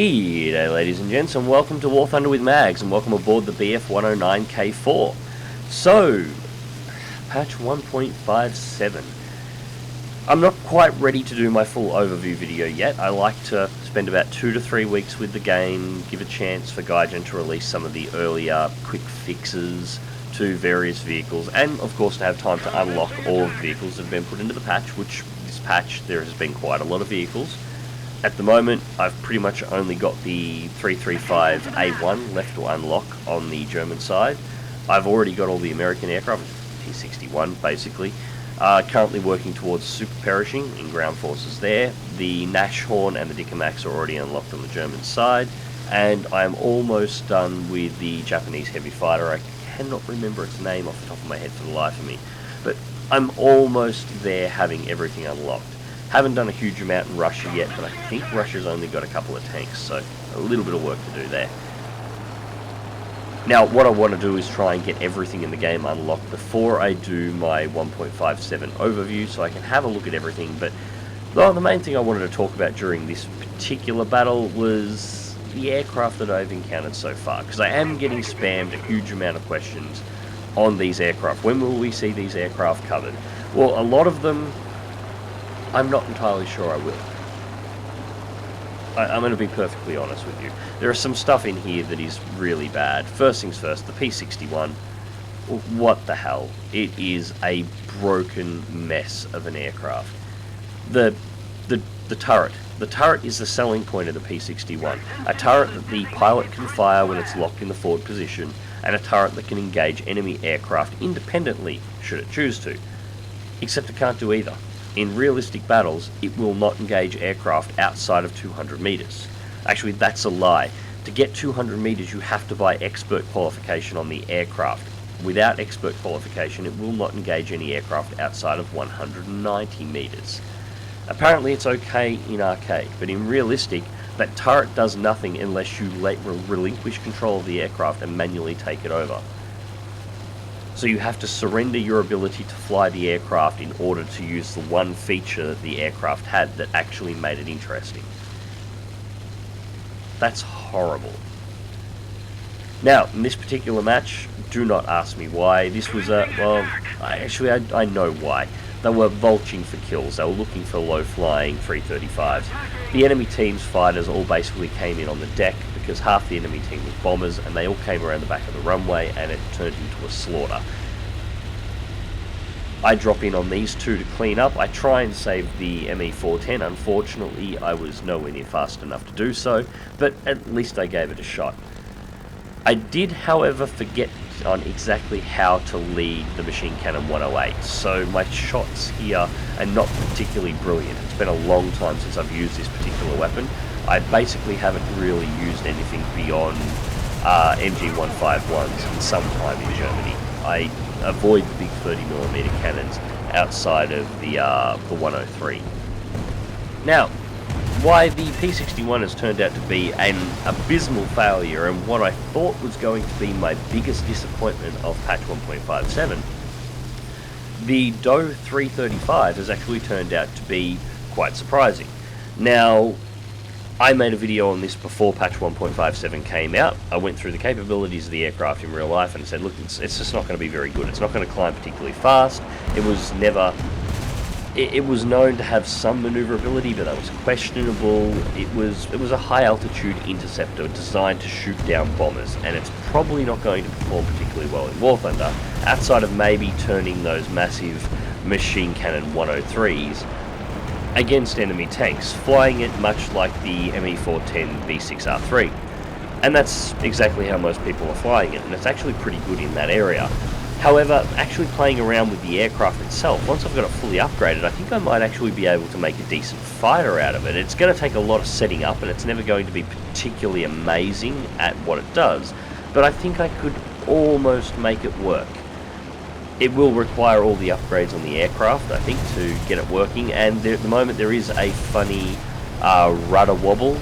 G'day ladies and gents, and welcome to War Thunder with Mags, and welcome aboard the BF-109K4. So, patch 1.57. I'm not quite ready to do my full overview video yet. I like to spend about 2 to 3 weeks with the game, give a chance for Gaijin to release some of the earlier quick fixes to various vehicles, and of course to have time to unlock all of the vehicles that have been put into the patch, which this patch there has been quite a lot of vehicles. At the moment, I've pretty much only got the 335A1 left to unlock on the German side. I've already got all the American aircraft, T-61 basically. Currently working towards super perishing in ground forces there. The Nashorn and the Dickermax are already unlocked on the German side, and I'm almost done with the Japanese heavy fighter. I cannot remember its name off the top of my head for the life of me, but I'm almost there having everything unlocked. Haven't done a huge amount in Russia yet, but I think Russia's only got a couple of tanks, so a little bit of work to do there. Now, what I want to do is try and get everything in the game unlocked before I do my 1.57 overview, so I can have a look at everything. But the main thing I wanted to talk about during this particular battle was the aircraft that I've encountered so far, because I am getting spammed a huge amount of questions on these aircraft. When will we see these aircraft covered? Well, a lot of them I'm not entirely sure I will. I'm going to be perfectly honest with you. There is some stuff in here that is really bad. First things first, the P-61. What the hell? It is a broken mess of an aircraft. The turret. The turret is the selling point of the P-61. A turret that the pilot can fire when it's locked in the forward position, and a turret that can engage enemy aircraft independently, should it choose to. Except it can't do either. In realistic battles, it will not engage aircraft outside of 200 meters. Actually, that's a lie. To get 200 meters, you have to buy expert qualification on the aircraft. Without expert qualification, it will not engage any aircraft outside of 190 meters. Apparently, it's okay in arcade, but in realistic, that turret does nothing unless you relinquish control of the aircraft and manually take it over. So you have to surrender your ability to fly the aircraft in order to use the one feature that the aircraft had that actually made it interesting. That's horrible. Now, in this particular match, do not ask me why. This was I know why. They were vulturing for kills. They were looking for low-flying 335s. The enemy team's fighters all basically came in on the deck because half the enemy team was bombers, and they all came around the back of the runway, and it turned into a slaughter. I drop in on these two to clean up. I try and save the ME-410. Unfortunately, I was nowhere near fast enough to do so, but at least I gave it a shot. I did, however, forget on exactly how to lead the machine cannon 108, so my shots here are not particularly brilliant. It's been a long time since I've used this particular weapon. I basically haven't really used anything beyond MG151s in some time in Germany. I avoid the big 30mm cannons outside of the 103. Now, why the P-61 has turned out to be an abysmal failure, and what I thought was going to be my biggest disappointment of patch 1.57, the DOE 335 has actually turned out to be quite surprising. Now, I made a video on this before patch 1.57 came out. I went through the capabilities of the aircraft in real life and said, look, it's just not going to be very good. It's not going to climb particularly fast. It was known to have some maneuverability, but that was questionable. It was a high altitude interceptor designed to shoot down bombers, and it's probably not going to perform particularly well in War Thunder, outside of maybe turning those massive machine cannon 103s against enemy tanks, flying it much like the ME-410 B6R3. And that's exactly how most people are flying it, and it's actually pretty good in that area. However, actually playing around with the aircraft itself, once I've got it fully upgraded, I think I might actually be able to make a decent fighter out of it. It's going to take a lot of setting up, and it's never going to be particularly amazing at what it does, but I think I could almost make it work. It will require all the upgrades on the aircraft, I think, to get it working, and at the moment there is a funny rudder wobble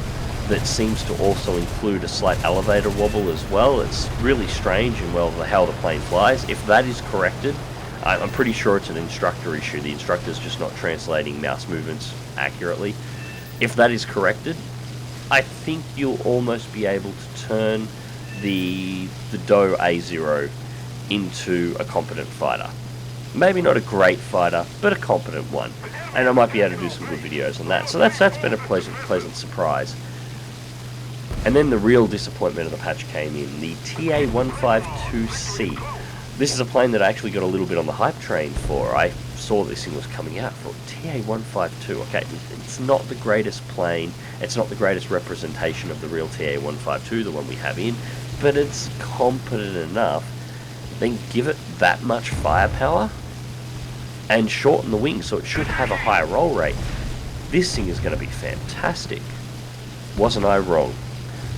that seems to also include a slight elevator wobble as well. It's really strange in how the plane flies. If that is corrected, I'm pretty sure it's an instructor issue. The instructor's just not translating mouse movements accurately. If that is corrected, I think you'll almost be able to turn the Doe A0 into a competent fighter. Maybe not a great fighter, but a competent one. And I might be able to do some good videos on that. So that's been a pleasant surprise. And then the real disappointment of the patch came in, the TA-152C. This is a plane that I actually got a little bit on the hype train for. I saw this thing was coming out for TA-152. Okay, it's not the greatest plane, it's not the greatest representation of the real TA-152, the one we have in, but it's competent enough. Then give it that much firepower and shorten the wing so it should have a higher roll rate. This thing is going to be fantastic. Wasn't I wrong?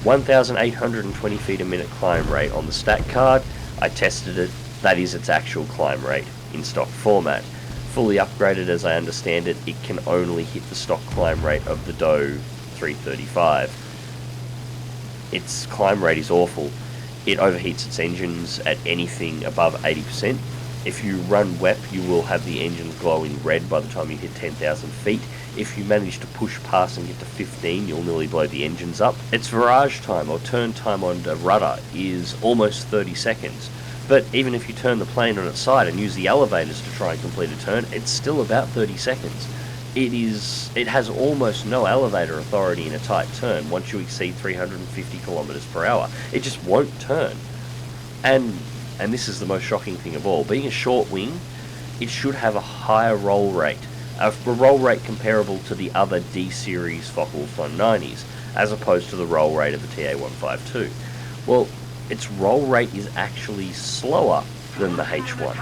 1,820 feet a minute climb rate on the stat card. I tested it. That is its actual climb rate in stock format. Fully upgraded, as I understand it, it can only hit the stock climb rate of the Doe 335. Its climb rate is awful. It overheats its engines at anything above 80%. If you run WEP, you will have the engines glowing red by the time you hit 10,000 feet. If you manage to push past and get to 15, you'll nearly blow the engines up. Its virage time, or turn time on the rudder, is almost 30 seconds. But even if you turn the plane on its side and use the elevators to try and complete a turn, it's still about 30 seconds. It has almost no elevator authority in a tight turn once you exceed 350 kilometers per hour. It just won't turn. And this is the most shocking thing of all. Being a short wing, it should have a higher roll rate. A roll rate comparable to the other D-series Focke-Wulf 190s, as opposed to the roll rate of the TA-152. Well, its roll rate is actually slower than the H1.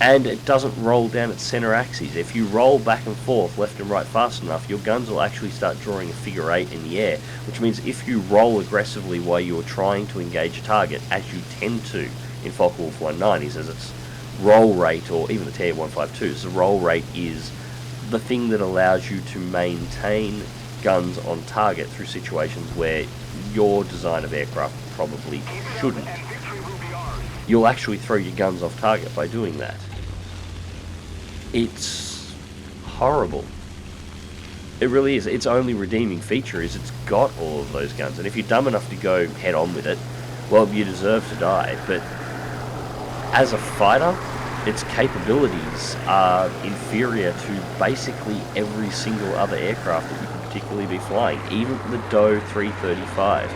And it doesn't roll down its center axis. If you roll back and forth, left and right fast enough, your guns will actually start drawing a figure 8 in the air, which means if you roll aggressively while you're trying to engage a target, as you tend to in Focke-Wulf 190s, as its roll rate, or even the TA-152s, the roll rate is the thing that allows you to maintain guns on target through situations where your design of aircraft probably shouldn't. You'll actually throw your guns off target by doing that. It's horrible. It really is. Its only redeeming feature is it's got all of those guns, and if you're dumb enough to go head on with it, well, you deserve to die. But as a fighter, its capabilities are inferior to basically every single other aircraft that you could particularly be flying. Even the Doe 335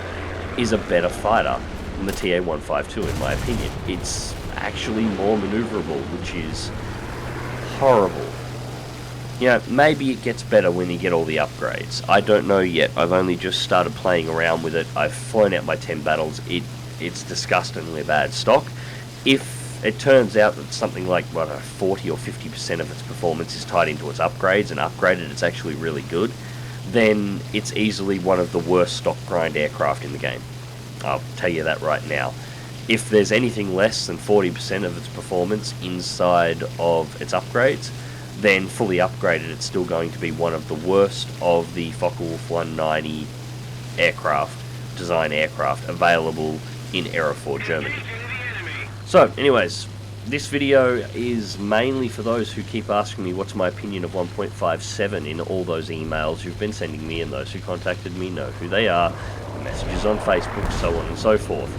is a better fighter than the TA-152 in my opinion. It's actually more maneuverable, which is horrible. You know, maybe it gets better when you get all the upgrades. I don't know yet. I've only just started playing around with it. I've flown out my 10 battles. It's disgustingly bad stock. If it turns out that something like 40 or 50% of its performance is tied into its upgrades, and upgraded it's actually really good, then it's easily one of the worst stock grind aircraft in the game. I'll tell you that right now. If there's anything less than 40% of its performance inside of its upgrades, then fully upgraded it's still going to be one of the worst of the Focke-Wulf 190 design aircraft available in Era 4 Germany. So, anyways, this video is mainly for those who keep asking me what's my opinion of 1.57 in all those emails you've been sending me, and those who contacted me know who they are, messages on Facebook, so on and so forth.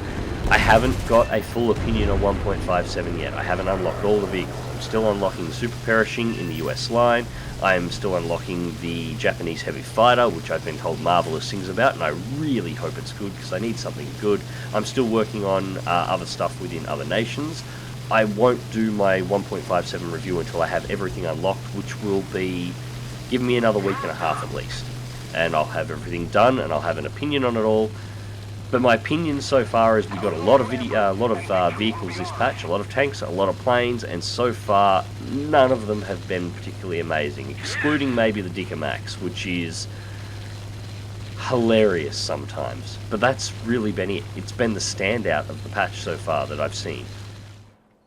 I haven't got a full opinion on 1.57 yet. I haven't unlocked all the vehicles. I'm still unlocking the Super Perishing in the US line. I am still unlocking the Japanese Heavy Fighter, which I've been told marvelous things about, and I really hope it's good because I need something good. I'm still working on other stuff within other nations. I won't do my 1.57 review until I have everything unlocked, which will be, give me another week and a half at least. And I'll have everything done, and I'll have an opinion on it all. But my opinion so far is we've got a lot of vehicles this patch, a lot of tanks, a lot of planes, and so far none of them have been particularly amazing, excluding maybe the Dicker Max, which is hilarious sometimes. But that's really been it. It's been the standout of the patch so far that I've seen.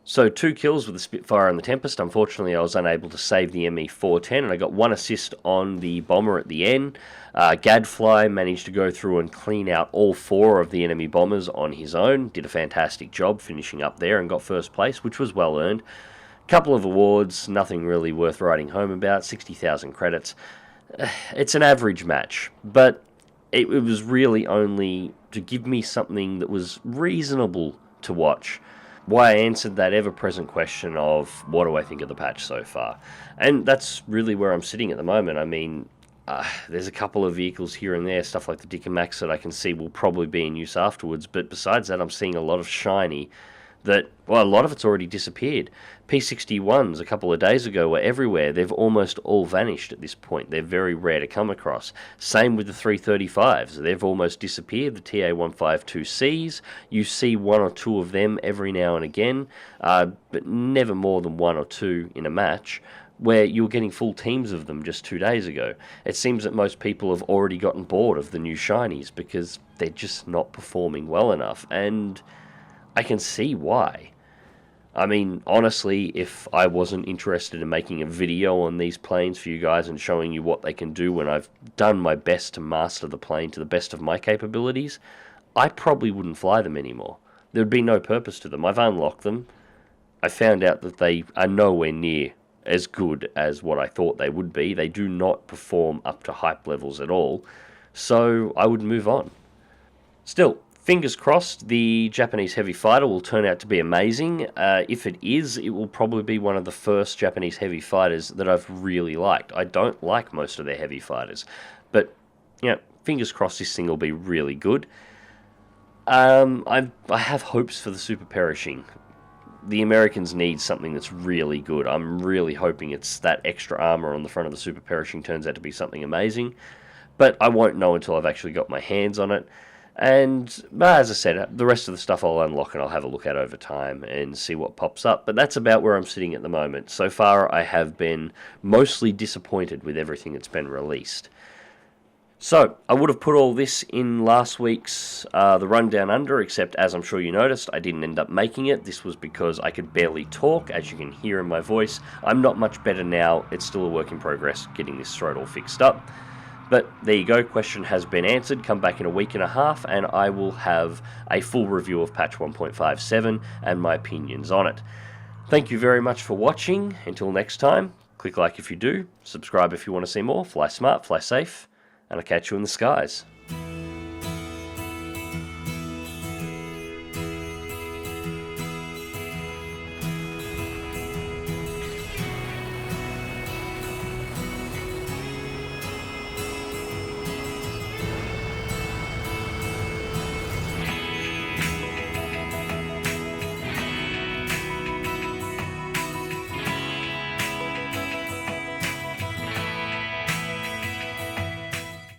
So 2 kills with the Spitfire and the Tempest. Unfortunately, I was unable to save the ME-410, and I got 1 assist on the bomber at the end. Gadfly managed to go through and clean out all 4 of the enemy bombers on his own. Did a fantastic job finishing up there and got first place, which was well earned. Couple of awards, nothing really worth writing home about. 60,000 credits. It's an average match, but it was really only to give me something that was reasonable to watch. Why I answered that ever-present question of what do I think of the patch so far. And that's really where I'm sitting at the moment. I mean, there's a couple of vehicles here and there, stuff like the Dick and Max that I can see will probably be in use afterwards, but besides that I'm seeing a lot of shiny that, well, a lot of it's already disappeared. P61s a couple of days ago were everywhere. They've almost all vanished at this point. They're very rare to come across. Same with the 335s. They've almost disappeared. The TA152Cs, you see one or two of them every now and again, but never more than one or two in a match, where you were getting full teams of them just 2 days ago. It seems that most people have already gotten bored of the new shinies because they're just not performing well enough, and I can see why. I mean, honestly, if I wasn't interested in making a video on these planes for you guys and showing you what they can do when I've done my best to master the plane to the best of my capabilities, I probably wouldn't fly them anymore. There would be no purpose to them. I've unlocked them. I found out that they are nowhere near as good as what I thought they would be. They do not perform up to hype levels at all, so I would move on. Still, fingers crossed the Japanese heavy fighter will turn out to be amazing. If it is, it will probably be one of the first Japanese heavy fighters that I've really liked. I don't like most of their heavy fighters, but you know, fingers crossed this thing will be really good. I have hopes for the Super Perishing. The Americans need something that's really good. I'm really hoping it's that extra armor on the front of the Super Perishing turns out to be something amazing, but I won't know until I've actually got my hands on it. And as I said, the rest of the stuff I'll unlock and I'll have a look at over time and see what pops up. But that's about where I'm sitting at the moment. So far, I have been mostly disappointed with everything that's been released. So, I would have put all this in last week's The Rundown Under, except as I'm sure you noticed, I didn't end up making it. This was because I could barely talk, as you can hear in my voice. I'm not much better now. It's still a work in progress getting this throat all fixed up. But there you go, question has been answered. Come back in a week and a half and I will have a full review of patch 1.57 and my opinions on it. Thank you very much for watching. Until next time, click like if you do, subscribe if you want to see more, fly smart, fly safe, and I'll catch you in the skies.